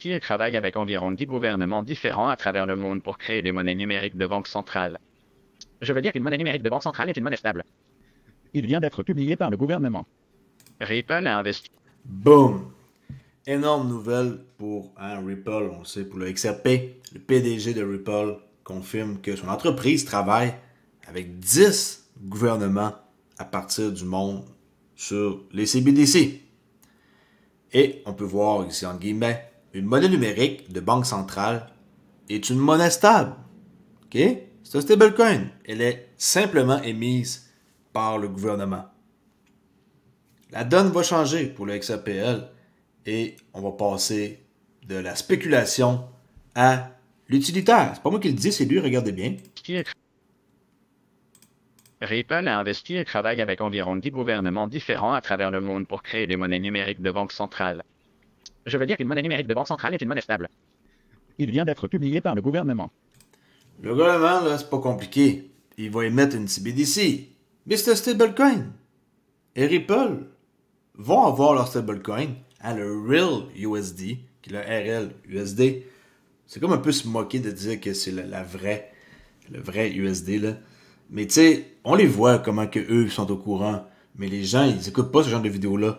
investi et travaille avec environ 10 gouvernements différents à travers le monde pour créer des monnaies numériques de banque centrale. Je veux dire qu'une monnaie numérique de banque centrale est une monnaie stable. Il vient d'être publié par le gouvernement. Ripple a investi. Boom! Énorme nouvelle pour Ripple, on le sait, pour le XRP. Le PDG de Ripple confirme que son entreprise travaille avec 10 gouvernements à partir du monde sur les CBDC. Et on peut voir ici, entre guillemets, une monnaie numérique de banque centrale est une monnaie stable. OK? C'est un stablecoin. Elle est simplement émise par le gouvernement. La donne va changer pour le XRPL et on va passer de la spéculation à l'utilitaire. C'est pas moi qui le dis, c'est lui, regardez bien. Ripple a investi et travaille avec environ 10 gouvernements différents à travers le monde pour créer des monnaies numériques de banque centrale. Je veux dire qu'une monnaie numérique de banque centrale est une monnaie stable. Il vient d'être publié par le gouvernement. Le gouvernement, là, c'est pas compliqué. Il va émettre une CBDC. Mais c'est un stablecoin. Et Ripple vont avoir leur stablecoin à le Real USD, qui est le RL USD. C'est comme un peu se moquer de dire que c'est le vrai USD, là. Mais tu sais, on les voit comment que eux sont au courant. Mais les gens, ils écoutent pas ce genre de vidéos-là.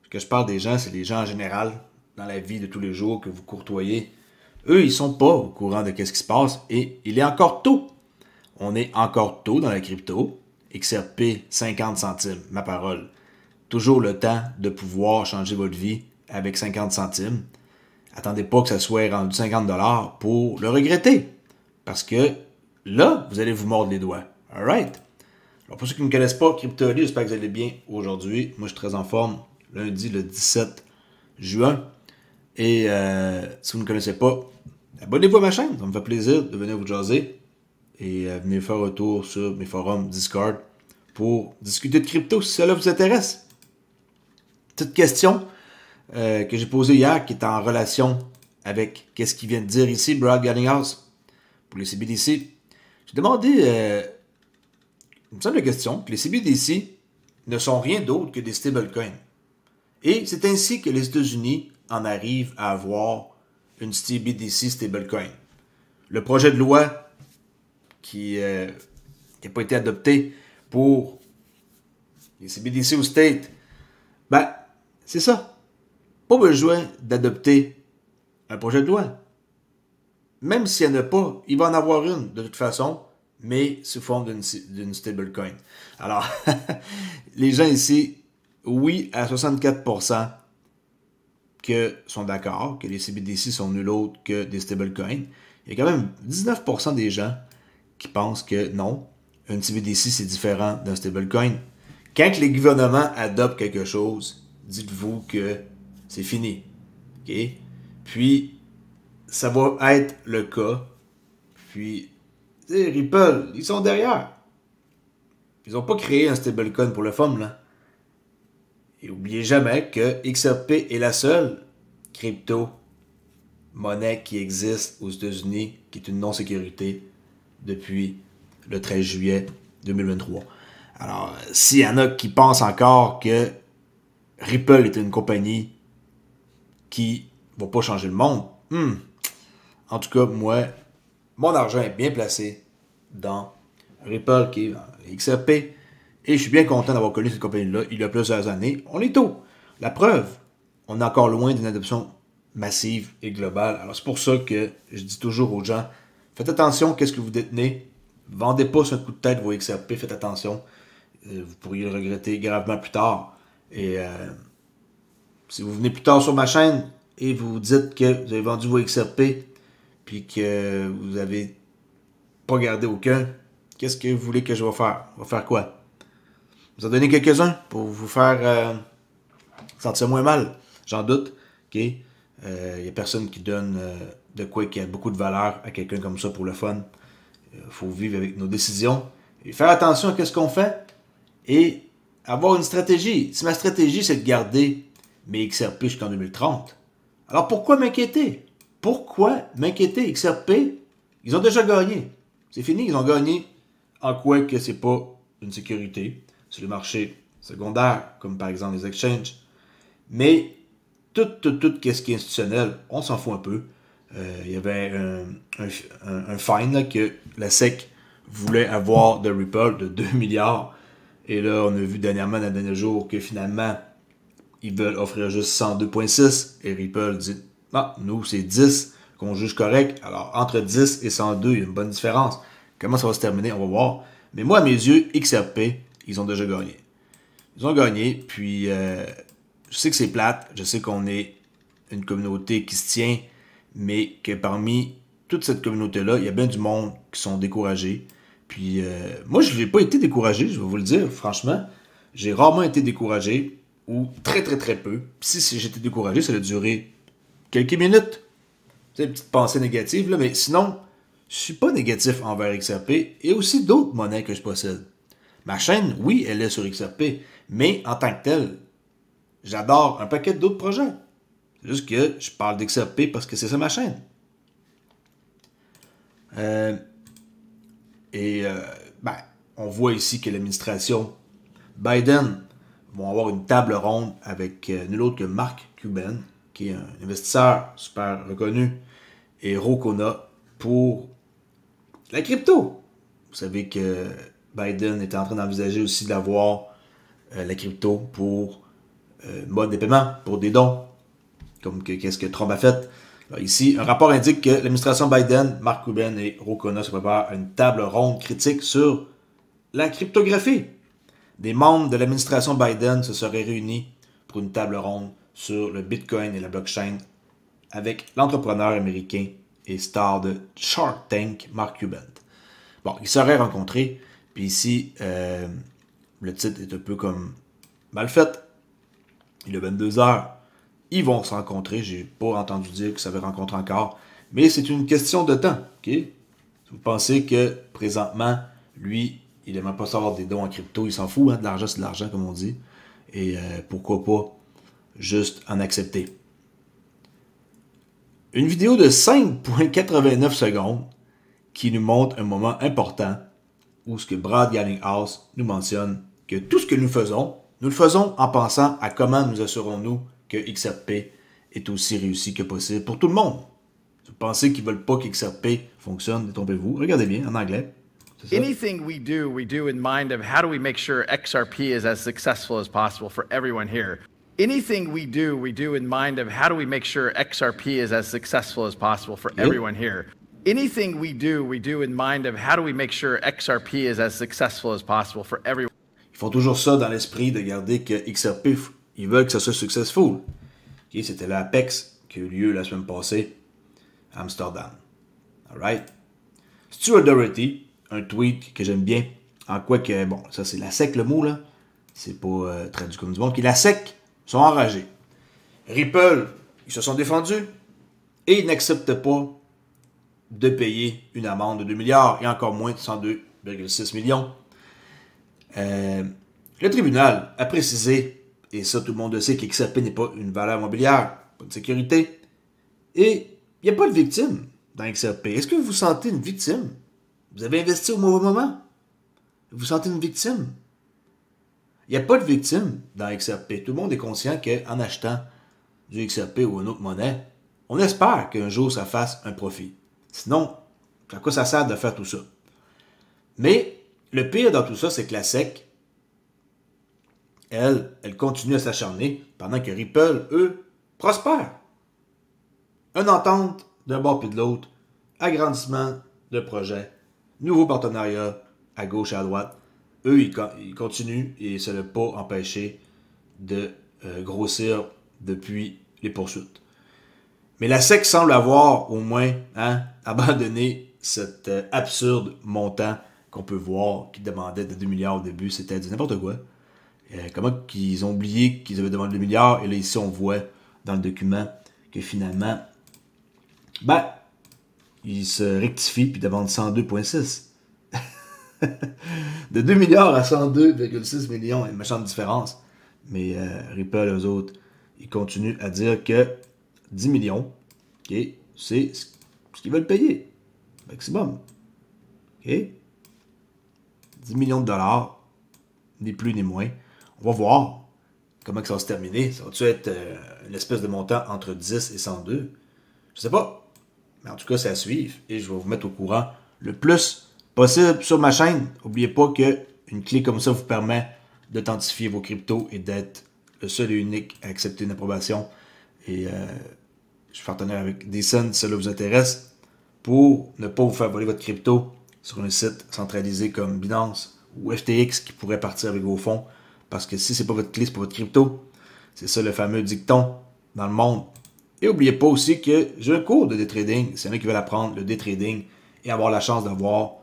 Ce que je parle des gens, c'est les gens en général, dans la vie de tous les jours que vous courtoyez. Eux, ils sont pas au courant de ce qui se passe. Et il est encore tôt. On est encore tôt dans la crypto. XRP, 50 centimes, ma parole. Toujours le temps de pouvoir changer votre vie avec 50 centimes. Attendez pas que ça soit rendu 50$ pour le regretter. Parce que là, vous allez vous mordre les doigts. Alright? Alors pour ceux qui ne me connaissent pas, Crypto.ly, j'espère que vous allez bien aujourd'hui. Moi, je suis très en forme. Lundi, le 17 juin. Et si vous ne me connaissez pas, abonnez-vous à ma chaîne. Ça me fait plaisir de venir vous jaser. Et venez faire un tour sur mes forums Discord pour discuter de crypto si cela vous intéresse. Petite question que j'ai posée hier qui est en relation avec ce qu'il vient de dire ici, Brad Garlinghouse, pour les CBDC. J'ai demandé, il me semble la question, que les CBDC ne sont rien d'autre que des stablecoins. Et c'est ainsi que les États-Unis en arrivent à avoir une CBDC stablecoin. Le projet de loi qui n'a pas été adopté pour les CBDC au State, ben, c'est ça. Pas besoin d'adopter un projet de loi. Même s'il n'y en a pas, il va en avoir une de toute façon, mais sous forme d'une stablecoin. Alors, les gens ici, oui, à 64%, que sont d'accord que les CBDC sont nul autre que des stablecoins. Il y a quand même 19% des gens qui pensent que non, une CBDC c'est différent d'un stablecoin. Quand les gouvernements adoptent quelque chose, dites-vous que c'est fini. Okay? Puis, ça va être le cas. Puis, Ripple, ils sont derrière. Ils n'ont pas créé un stablecoin pour le fun, là. Et n'oubliez jamais que XRP est la seule crypto-monnaie qui existe aux États-Unis, qui est une non-sécurité depuis le 13 juillet 2023. Alors, s'il y en a qui pensent encore que Ripple est une compagnie qui va pas changer le monde, en tout cas, moi, mon argent est bien placé dans Ripple, qui est XRP, et je suis bien content d'avoir connu cette compagnie-là il y a plusieurs années. On est tôt. La preuve, on est encore loin d'une adoption massive et globale. Alors c'est pour ça que je dis toujours aux gens, faites attention qu'est-ce que vous détenez. Vendez pas sur un coup de tête vos XRP, faites attention. Vous pourriez le regretter gravement plus tard. Et si vous venez plus tard sur ma chaîne et vous dites que vous avez vendu vos XRP puis que vous n'avez pas gardé aucun, qu'est-ce que vous voulez que je vais faire? On va faire quoi? Vous en donner quelques-uns pour vous faire sentir moins mal. J'en doute. Il n'y a personne qui donne de quoi qui a beaucoup de valeur à quelqu'un comme ça pour le fun. Il faut vivre avec nos décisions et faire attention à ce qu'on fait et avoir une stratégie. Si ma stratégie, c'est de garder mes XRP jusqu'en 2030, alors pourquoi m'inquiéter? Pourquoi m'inquiéter? XRP, ils ont déjà gagné. C'est fini, ils ont gagné en quoi que c'est pas une sécurité sur le marché secondaire, comme par exemple les exchanges. Mais tout qu'est-ce qui est institutionnel, on s'en fout un peu. Il y avait un fine là, que la SEC voulait avoir de Ripple de 2 milliards. Et là, on a vu dernièrement, dans les derniers jours, que finalement, ils veulent offrir juste 102,6. Et Ripple dit, ah, nous, c'est 10 qu'on juge correct. Alors, entre 10 et 102, il y a une bonne différence. Comment ça va se terminer, on va voir. Mais moi, à mes yeux, XRP, ils ont déjà gagné. Ils ont gagné, puis je sais que c'est plate, je sais qu'on est une communauté qui se tient, mais que parmi toute cette communauté-là, il y a bien du monde qui sont découragés. Puis moi, je n'ai pas été découragé, je vais vous le dire, franchement. J'ai rarement été découragé, ou très très très peu. Puis si j'étais découragé, ça a duré quelques minutes. C'est une petite pensée négative, là, mais sinon, je suis pas négatif envers XRP et aussi d'autres monnaies que je possède. Ma chaîne, oui, elle est sur XRP, mais en tant que telle, j'adore un paquet d'autres projets. C'est juste que je parle d'XRP parce que c'est ça ma chaîne. On voit ici que l'administration Biden va avoir une table ronde avec nul autre que Mark Cuban, qui est un investisseur super reconnu, et Rokona pour la crypto. Vous savez que Biden est en train d'envisager aussi d'avoir la crypto pour mode de paiement, pour des dons, comme qu'est-ce que Trump a fait. Alors ici, un rapport indique que l'administration Biden, Mark Cuban et Rokona se préparent à une table ronde critique sur la cryptographie. Des membres de l'administration Biden se seraient réunis pour une table ronde sur le Bitcoin et la blockchain avec l'entrepreneur américain et star de Shark Tank, Mark Cuban. Bon, ils seraient rencontrés, puis ici, le titre est un peu comme mal fait. Il est 22 heures. Ils vont se rencontrer. J'ai pas entendu dire que ça va rencontrer encore. Mais c'est une question de temps. OK? Si vous pensez que présentement, lui, il n'aimerait pas savoir des dons en crypto, il s'en fout, hein, de l'argent, c'est de l'argent, comme on dit. Et pourquoi pas juste en accepter. Une vidéo de 5,89 secondes qui nous montre un moment important où ce que Brad Garlinghouse nous mentionne que tout ce que nous le faisons en pensant à comment nous assurons-nous que XRP est aussi réussi que possible pour tout le monde. Si vous pensez qu'ils ne veulent pas qu'XRP fonctionne, détrompez-vous. Regardez bien, en anglais. Anything we do in mind of how do we make sure XRP is as successful as possible for everyone here. Anything we do in mind of how do we make sure XRP is as successful as possible for everyone here. Anything we do in mind of how do we make sure XRP is as successful as possible for everyone. Ils font toujours ça dans l'esprit de garder que XRP, ils veulent que ça soit successful. Okay, c'était l'Apex qui a eu lieu la semaine passée à Amsterdam. Alright? Stuart Doherty, un tweet que j'aime bien, en quoi que, bon, ça c'est la SEC le mot là, c'est pas traduit comme du monde, qui la SEC sont enragés. Ripple, ils se sont défendus et ils n'acceptent pas de payer une amende de 2 milliards et encore moins de 102,6 millions. Le tribunal a précisé, et ça tout le monde le sait, qu'XRP n'est pas une valeur mobilière, pas de sécurité, et il n'y a pas de victime dans XRP. Est-ce que vous vous sentez une victime? Vous avez investi au mauvais moment? Vous vous sentez une victime? Il n'y a pas de victime dans XRP. Tout le monde est conscient qu'en achetant du XRP ou une autre monnaie, on espère qu'un jour ça fasse un profit. Sinon, à quoi ça sert de faire tout ça? Mais le pire dans tout ça, c'est que la SEC, elle continue à s'acharner pendant que Ripple, eux, prospèrent. Une entente d'un bord puis de l'autre, agrandissement de projet, nouveaux partenariats à gauche et à droite. Eux, ils continuent et ça ne l'a pas empêché de grossir depuis les poursuites. Mais la SEC semble avoir au moins abandonné cet absurde montant qu'on peut voir qui demandait de 2 milliards au début. C'était du n'importe quoi. Comment qu'ils ont oublié qu'ils avaient demandé 2 milliards et là ici on voit dans le document que finalement ils se rectifient puis demandent 102,6. De 2 milliards à 102,6 millions, une méchante différence. Mais Ripple, eux autres, ils continuent à dire que 10 millions, okay, c'est ce qu'ils veulent payer. Maximum. Okay? 10 millions de dollars, ni plus ni moins. On va voir comment ça va se terminer? Ça va-tu être une espèce de montant entre 10 et 102? Je sais pas. Mais en tout cas, c'est à suivre. Et je vais vous mettre au courant le plus possible sur ma chaîne. N'oubliez pas qu'une clé comme ça vous permet d'authentifier vos cryptos et d'être le seul et unique à accepter une approbation. Et je suis partenaire avec Decent, si cela vous intéresse, pour ne pas vous faire voler votre crypto sur un site centralisé comme Binance ou FTX qui pourrait partir avec vos fonds. Parce que si c'est pas votre clé, c'est pas votre crypto. C'est ça le fameux dicton dans le monde. Et n'oubliez pas aussi que j'ai un cours de day trading. S'il y en a qui veulent apprendre le day trading et avoir la chance d'avoir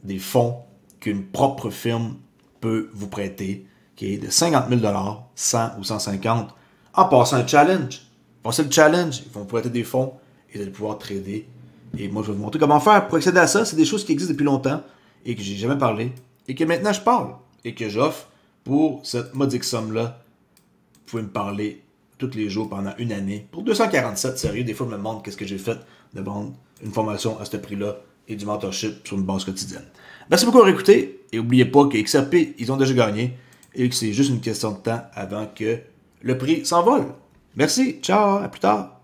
des fonds qu'une propre firme peut vous prêter, qui est de 50 000 $, 100 ou 150, en passant un challenge. Passez le challenge, ils vont vous prêter des fonds et vous allez pouvoir trader. Et moi, je vais vous montrer comment faire pour accéder à ça. C'est des choses qui existent depuis longtemps et que j'ai jamais parlé et que maintenant je parle et que j'offre pour cette modique somme-là. Vous pouvez me parler tous les jours pendant une année. Pour 247, sérieux, des fois, je me demande qu'est-ce que j'ai fait de vendre une formation à ce prix-là et du mentorship sur une base quotidienne. Merci beaucoup d'avoir écouté et n'oubliez pas que XRP, ils ont déjà gagné et que c'est juste une question de temps avant que le prix s'envole. Merci, ciao, à plus tard.